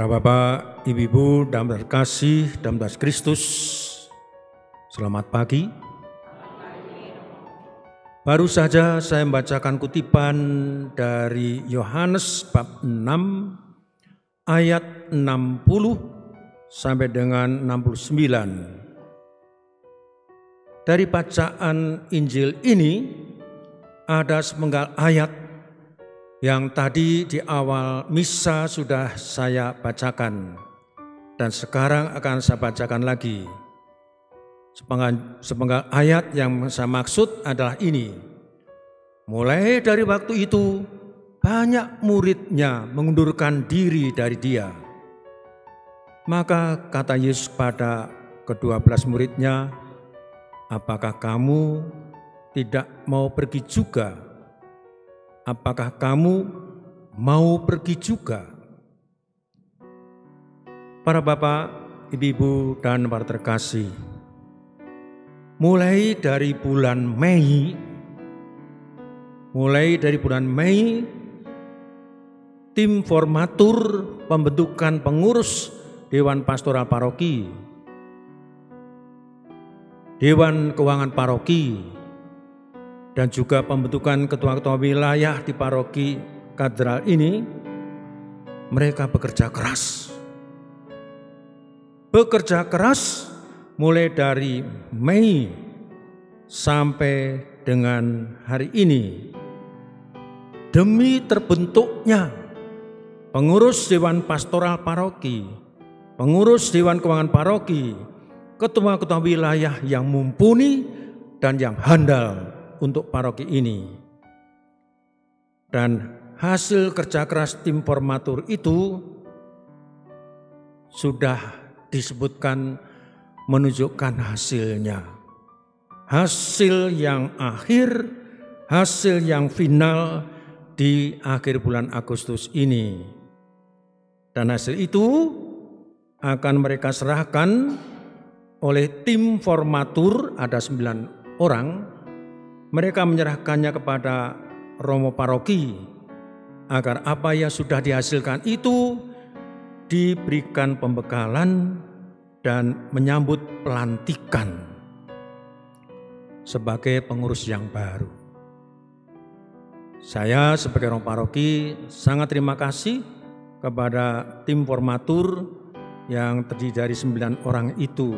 Para bapak, ibu-ibu, dalam terkasih dalam Kristus, selamat pagi. Baru saja saya membacakan kutipan dari Yohanes bab 6 ayat 60 sampai dengan 69. Dari bacaan Injil ini ada sepenggal ayat yang tadi di awal misa sudah saya bacakan dan sekarang akan saya bacakan lagi. Sepenggal ayat yang saya maksud adalah ini. Mulai dari waktu itu banyak muridnya mengundurkan diri dari dia. Maka kata Yesus pada ke-12 muridnya, apakah kamu tidak mau pergi juga? Apakah kamu mau pergi juga? Para bapak, ibu-ibu, dan para terkasih, mulai dari bulan Mei, tim formatur pembentukan pengurus Dewan Pastoral Paroki, Dewan Keuangan Paroki, dan juga pembentukan ketua-ketua wilayah di paroki katedral ini, mereka bekerja keras. Mulai dari Mei sampai dengan hari ini, demi terbentuknya pengurus Dewan Pastoral Paroki, pengurus Dewan Keuangan Paroki, ketua-ketua wilayah yang mumpuni dan yang handal untuk paroki ini. Dan hasil kerja keras tim formatur itu sudah disebutkan menunjukkan hasilnya. Hasil yang akhir, hasil yang final di akhir bulan Agustus ini. Dan hasil itu akan mereka serahkan oleh tim formatur, ada 9 orang. Mereka menyerahkannya kepada Romo Paroki agar apa yang sudah dihasilkan itu diberikan pembekalan dan menyambut pelantikan sebagai pengurus yang baru. Saya sebagai Romo Paroki sangat terima kasih kepada tim formatur yang terdiri dari 9 orang itu,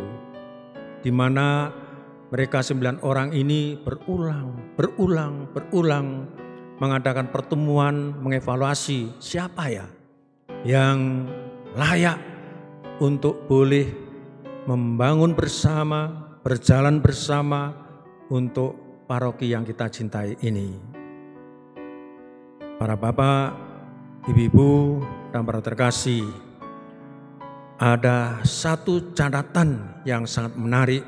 di mana mereka 9 orang ini berulang mengadakan pertemuan, mengevaluasi siapa ya yang layak untuk boleh membangun bersama, berjalan bersama untuk paroki yang kita cintai ini. Para bapak, ibu-ibu, dan para terkasih, ada satu catatan yang sangat menarik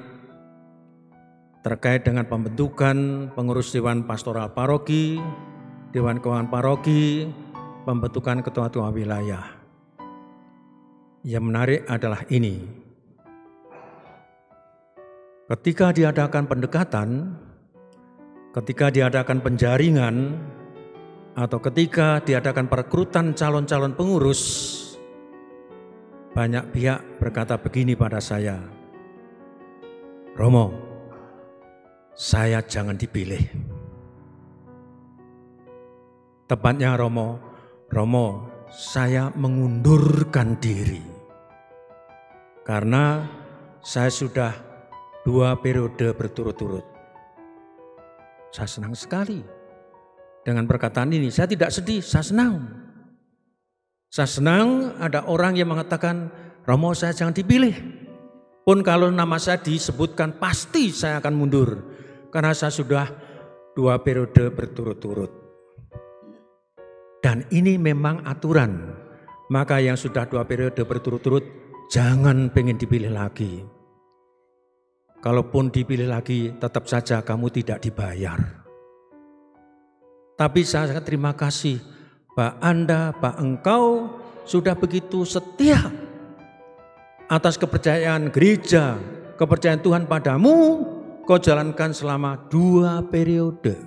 terkait dengan pembentukan pengurus Dewan Pastoral Paroki, Dewan Keuangan Paroki, pembentukan ketua-ketua wilayah. Yang menarik adalah ini. Ketika diadakan pendekatan, ketika diadakan penjaringan, atau ketika diadakan perekrutan calon-calon pengurus, banyak pihak berkata begini pada saya, Romo, saya jangan dipilih. Tepatnya Romo, saya mengundurkan diri. Karena saya sudah 2 periode berturut-turut. Saya senang sekali dengan perkataan ini. Saya tidak sedih, saya senang. Saya senang ada orang yang mengatakan, Romo saya jangan dipilih. Pun kalau nama saya disebutkan pasti saya akan mundur. Karena saya sudah 2 periode berturut-turut. Dan ini memang aturan. Maka yang sudah 2 periode berturut-turut, jangan pengen dipilih lagi. Kalaupun dipilih lagi, tetap saja kamu tidak dibayar. Tapi saya sangat terima kasih, Pak Anda, Pak Engkau sudah begitu setia atas kepercayaan gereja, kepercayaan Tuhan padamu, kau jalankan selama 2 periode.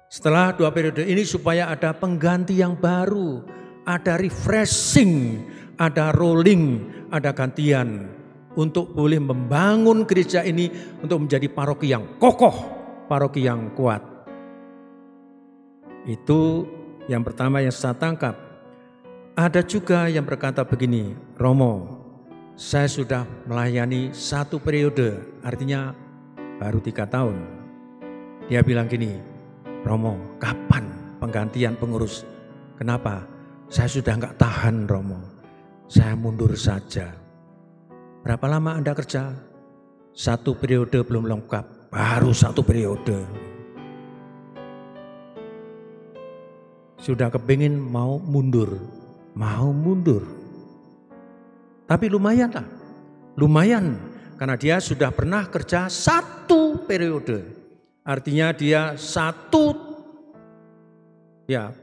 Setelah 2 periode ini supaya ada pengganti yang baru, ada refreshing, ada rolling, ada gantian untuk boleh membangun gereja ini untuk menjadi paroki yang kokoh, paroki yang kuat. Itu yang pertama yang saya tangkap. Ada juga yang berkata begini, Romo, saya sudah melayani 1 periode, artinya baru 3 tahun. Dia bilang gini, Romo, kapan penggantian pengurus? Kenapa? Saya sudah enggak tahan, Romo. Saya mundur saja. Berapa lama Anda kerja? 1 periode belum lengkap, baru 1 periode. Sudah kepingin mau mundur. Tapi lumayan karena dia sudah pernah kerja 1 periode. Artinya dia 1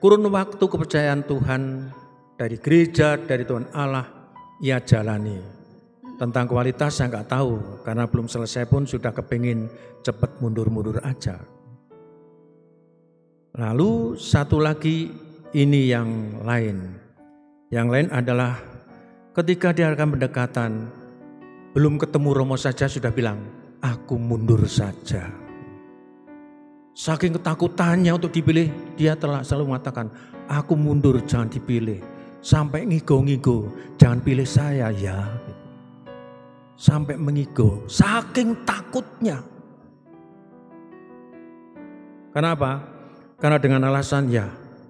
kurun waktu kepercayaan Tuhan dari gereja, dari Tuhan Allah, ia jalani. Tentang kualitas saya nggak tahu karena belum selesai pun sudah kepingin cepat mundur-mundur aja. Lalu satu lagi ini yang lain. Yang lain adalah ketika diadakan pendekatan, belum ketemu Romo saja sudah bilang, aku mundur saja. Saking ketakutannya untuk dipilih, dia telah selalu mengatakan, aku mundur jangan dipilih. Sampai ngigo-ngigo, jangan pilih saya ya. Sampai mengigo, saking takutnya. Kenapa? Karena dengan alasan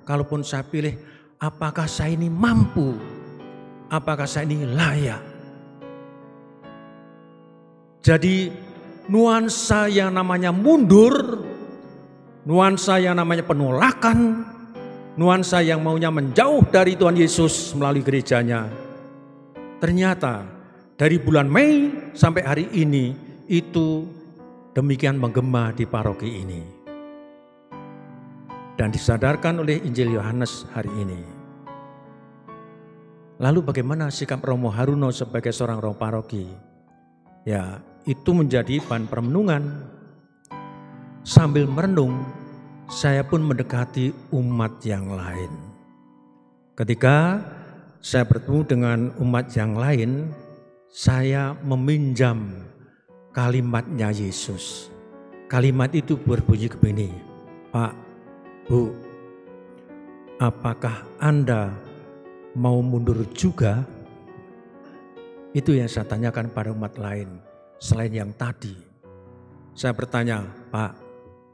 kalaupun saya pilih, apakah saya ini mampu? Apakah saya ini layak? Jadi nuansa yang namanya mundur, nuansa yang namanya penolakan, nuansa yang maunya menjauh dari Tuhan Yesus melalui gerejanya. Ternyata dari bulan Mei sampai hari ini itu demikian menggema di paroki ini. Dan disadarkan oleh Injil Yohanes hari ini. Lalu bagaimana sikap Romo Haruno sebagai seorang romo paroki? Ya, itu menjadi bahan perenungan. Sambil merenung, saya pun mendekati umat yang lain. Ketika saya bertemu dengan umat yang lain, saya meminjam kalimatnya Yesus. Kalimat itu berbunyi begini, Pak, Bu, apakah Anda mau mundur juga? Itu yang saya tanyakan pada umat lain selain yang tadi. Saya bertanya, Pak,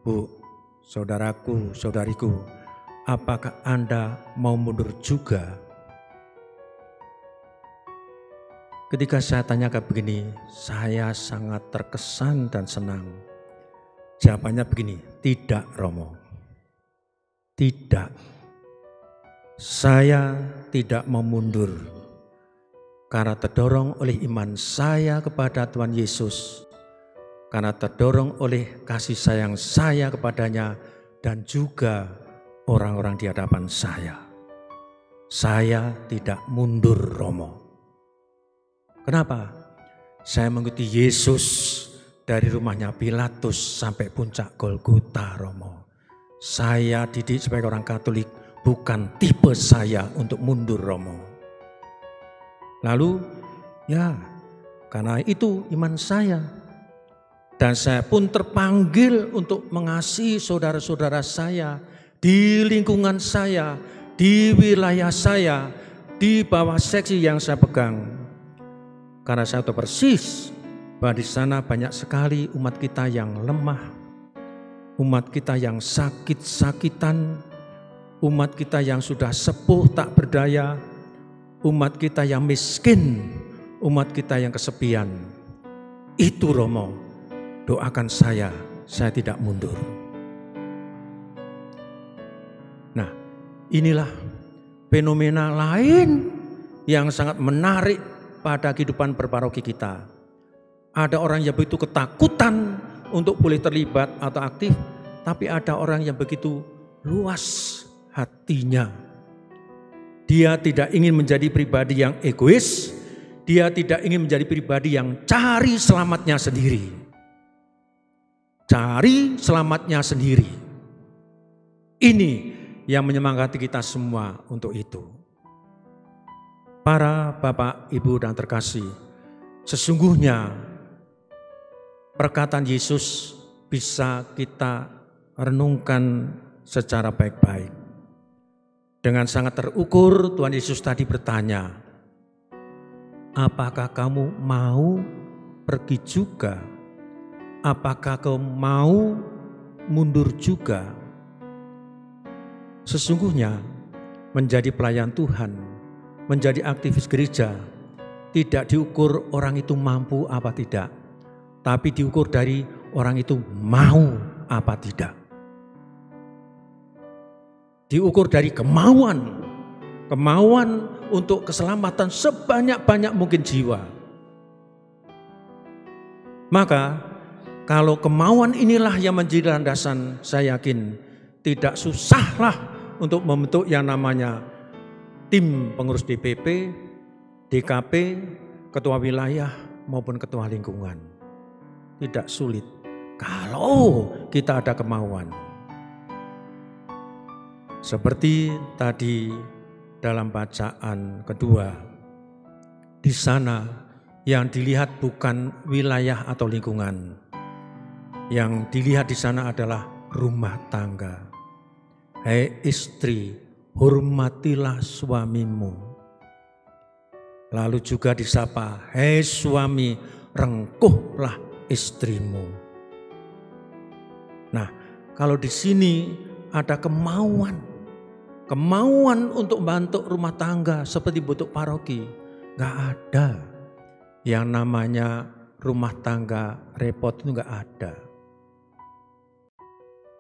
Bu, saudaraku, saudariku, apakah Anda mau mundur juga? Ketika saya tanyakan begini, saya sangat terkesan dan senang. Jawabannya begini, tidak Romo. Tidak, saya tidak mau mundur karena terdorong oleh iman saya kepada Tuhan Yesus, karena terdorong oleh kasih sayang saya kepadanya dan juga orang-orang di hadapan saya. Saya tidak mundur Romo. Kenapa? Saya mengikuti Yesus dari rumahnya Pilatus sampai puncak Golgota Romo. Saya didik sebagai orang Katolik, bukan tipe saya untuk mundur Romo. Lalu karena itu iman saya. Dan saya pun terpanggil untuk mengasihi saudara-saudara saya di lingkungan saya, di wilayah saya, di bawah seksi yang saya pegang. Karena saya tahu persis bahwa di sana banyak sekali umat kita yang lemah, umat kita yang sakit-sakitan, umat kita yang sudah sepuh tak berdaya, umat kita yang miskin, umat kita yang kesepian. Itu Romo, doakan saya tidak mundur. Nah, inilah fenomena lain yang sangat menarik pada kehidupan berparoki kita. Ada orang yang begitu ketakutan untuk boleh terlibat atau aktif, tapi ada orang yang begitu luas hatinya. Dia tidak ingin menjadi pribadi yang egois, dia tidak ingin menjadi pribadi yang cari selamatnya sendiri. Cari selamatnya sendiri. Ini yang menyemangati kita semua untuk itu. Para Bapak, Ibu dan terkasih, sesungguhnya perkataan Yesus bisa kita renungkan secara baik-baik. Dengan sangat terukur Tuhan Yesus tadi bertanya, apakah kamu mau pergi juga? Apakah kamu mau mundur juga? Sesungguhnya menjadi pelayan Tuhan, menjadi aktivis gereja, tidak diukur orang itu mampu apa tidak, tapi diukur dari orang itu mau apa tidak. Diukur dari kemauan untuk keselamatan sebanyak-banyak mungkin jiwa. Maka kalau kemauan inilah yang menjadi landasan, saya yakin tidak susahlah untuk membentuk yang namanya tim pengurus DPP, DKP, ketua wilayah maupun ketua lingkungan. Tidak sulit kalau kita ada kemauan. Seperti tadi dalam bacaan kedua, di sana yang dilihat bukan wilayah atau lingkungan. Yang dilihat di sana adalah rumah tangga. Hei istri, hormatilah suamimu. Lalu juga disapa, hei suami, rengkuhlah istrimu. Nah, kalau di sini ada kemauan untuk membantu rumah tangga seperti bentuk paroki, nggak ada yang namanya rumah tangga repot, itu nggak ada.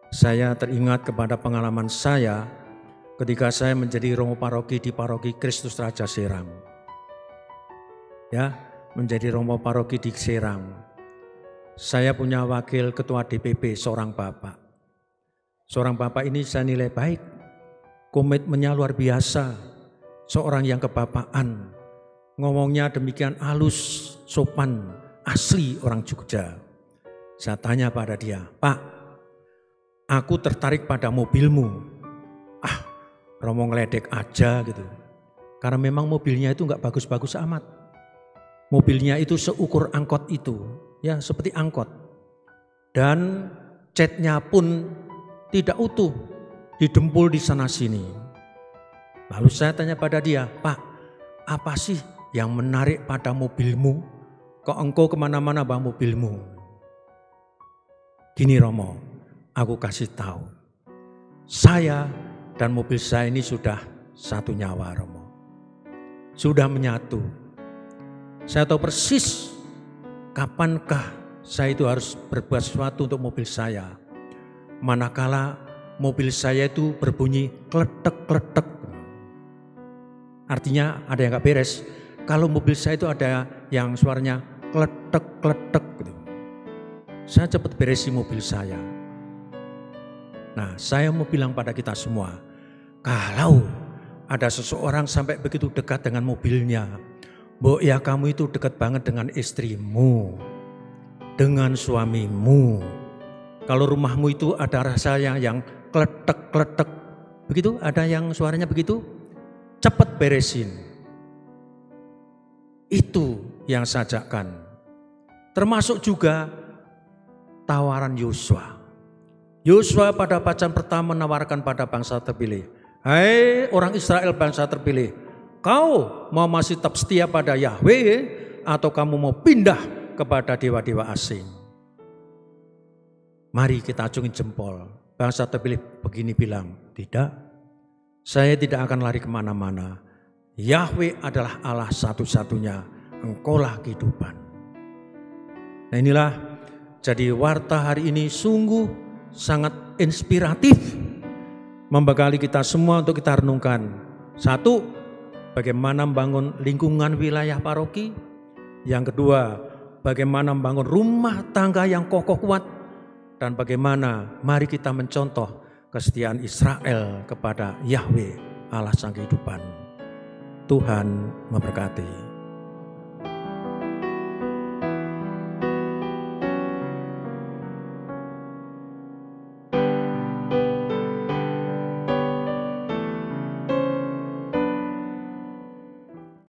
Saya teringat kepada pengalaman saya ketika saya menjadi romo paroki di paroki Kristus Raja Serang. Ya, menjadi romo paroki di Serang. Saya punya wakil ketua DPP, seorang bapak. Seorang bapak ini saya nilai baik, komitmennya luar biasa, seorang yang kebapaan, ngomongnya demikian halus, sopan, asli orang Jogja. Saya tanya pada dia, Pak, aku tertarik pada mobilmu. Romo ngeledek aja gitu. Karena memang mobilnya itu enggak bagus-bagus amat. Mobilnya itu seukur angkot itu, ya seperti angkot. Dan catnya pun tidak utuh, didempul di sana sini. Lalu saya tanya pada dia, Pak, apa sih yang menarik pada mobilmu? Kok engkau kemana-mana bawa mobilmu? Gini Romo, aku kasih tahu, saya dan mobil saya ini sudah satu nyawa Romo. Sudah menyatu. Saya tahu persis kapankah saya itu harus berbuat sesuatu untuk mobil saya. Manakala mobil saya itu berbunyi kletek-kletek. Artinya ada yang gak beres. Kalau mobil saya itu ada yang suaranya kletek-kletek gitu. Saya cepat beresi mobil saya. Nah, saya mau bilang pada kita semua, kalau ada seseorang sampai begitu dekat dengan mobilnya, Mbok ya kamu itu dekat banget dengan istrimu, dengan suamimu. Kalau rumahmu itu ada rasanya yang kletek-kletek, begitu, ada yang suaranya begitu, cepat beresin. Itu yang saya ajakkan. Termasuk juga tawaran Yosua. Yosua pada bacaan pertama menawarkan pada bangsa terpilih. Hai orang Israel bangsa terpilih, kau mau masih tetap setia pada Yahweh atau kamu mau pindah kepada dewa-dewa asing? Mari kita acungin jempol. Bangsa terpilih begini bilang, tidak, saya tidak akan lari kemana-mana. Yahweh adalah Allah satu-satunya, engkaulah kehidupan. Nah inilah jadi warta hari ini sungguh sangat inspiratif, membekali kita semua untuk kita renungkan. Satu, bagaimana membangun lingkungan wilayah paroki. Yang kedua, bagaimana membangun rumah tangga yang kokoh kuat. Dan bagaimana mari kita mencontoh kesetiaan Israel kepada Yahweh Allah sang kehidupan. Tuhan memberkati.